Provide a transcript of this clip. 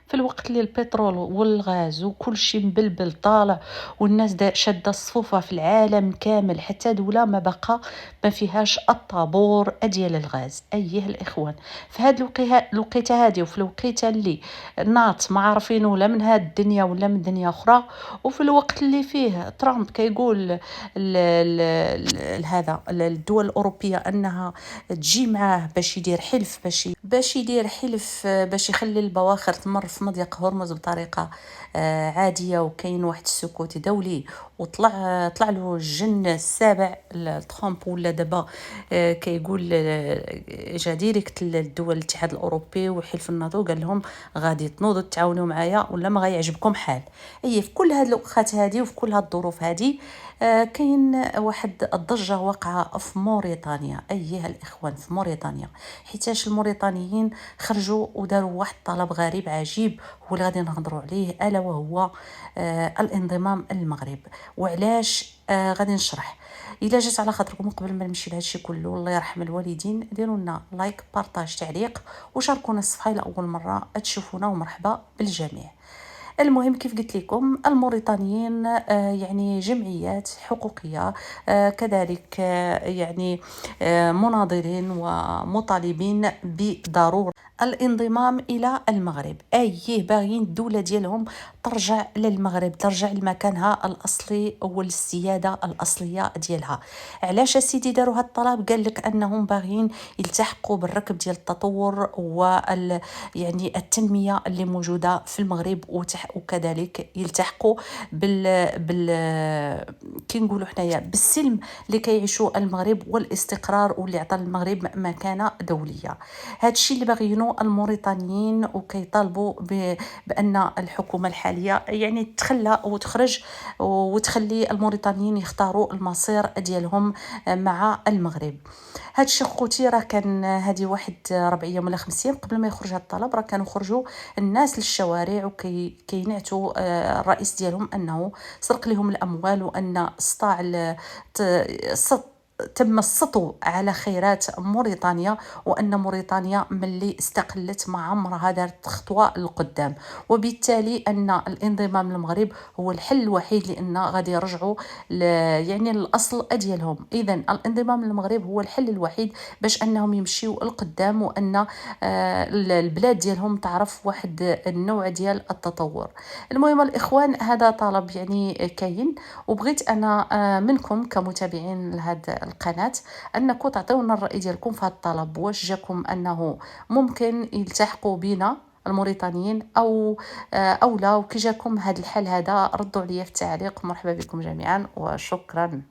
في الوقت اللي البترول والغاز وكل شيء مبلبل طالع، والناس شادة الصفوفة في العالم كامل، حتى دولة ما بقى ما فيهاش الطابور ديال الغاز. أيه الإخوان، في هاد الوقيته هادي، وفي الوقيته اللي ناط ما عارفينه لا من هاد الدنيا ولا من دنيا أخرى، وفي الوقت اللي فيه ترامب كيقول هذا الدول الأوروبية أنها تجي معاه باش يدير حلف، باش يخلي البواخر تمر في مضيق هرمز بطريقة عادية، وكاين واحد السكوت دولي، طلع له الجن السابع لترامب، ولا دابا كيقول جا ديريكت للدول الاتحاد الاوروبي وحلف الناتو، قال لهم غادي تنوضوا تعاونوا معايا ولا ما غيعجبكم حال. اي في كل هاد الاوقات هادي وفي كل هاد الظروف هادي كاين واحد الضجه واقعه في موريتانيا. ايها الاخوان، في موريتانيا، حيتاش الموريتانيين خرجوا وداروا واحد الطلب غريب عجيب، هو اللي غادي نهضروا عليه، الا وهو الانضمام للمغرب. وعلاش غادي نشرح. الا جات على خاطركم قبل ما نمشي لهذا الشيء كله، الله يرحم الوالدين، ديروا لنا لايك، بارطاج، تعليق، وشاركونا الصفحه لاول مره تشوفونا، ومرحبا بالجميع. المهم كيف قلت لكم، الموريتانيين يعني جمعيات حقوقية، كذلك يعني مناضلين ومطالبين بضرورة الانضمام إلى المغرب. أيه باغيين الدولة ديالهم ترجع للمغرب، ترجع لمكانها الأصلي والسيادة الأصلية ديالها. علاش سيدي داروا هاد الطلب؟ قال لك أنهم باغيين يلتحقوا بالركب ديال التطور يعني التنمية اللي موجودة في المغرب، وكذلك يلتحقوا كي نقولوا حنايا بالسلم اللي كيعيشوا المغرب والاستقرار، واللي عطى المغرب مكانة دولية. هذا الشيء اللي باغيينه الموريتانيين، وكيطالبوا بأن الحكومة الحالية يعني تخلى وتخرج وتخلي الموريتانيين يختاروا المصير ديالهم مع المغرب. هاد الشيء خوتي راه كان هذه واحد 4 ايام ولا 5 ايام قبل ما يخرج هذا الطلب، راه كانوا خرجوا الناس للشوارع وكينعتوا الرئيس ديالهم انه سرق لهم الاموال، وان استطاع تم السطو على خيرات موريتانيا، وان موريتانيا ملي استقلت ما عمرها دارت خطوه للقدام، وبالتالي ان الانضمام للمغرب هو الحل الوحيد، لان غادي يرجعوا يعني الاصل ديالهم. اذا الانضمام للمغرب هو الحل الوحيد باش انهم يمشيوا القدام، وان البلاد ديالهم تعرف واحد النوع ديال التطور. المهم الاخوان، هذا طلب يعني كاين، وبغيت انا منكم كمتابعين لهذه القناه انكم تعطيونا الراي ديالكم في هذا الطلب. واش جاكم انه ممكن يلتحقوا بنا الموريتانيين او لا؟ وكي جاكم هذا الحل هذا؟ ردوا عليا في التعليق. مرحبا بكم جميعا وشكرا.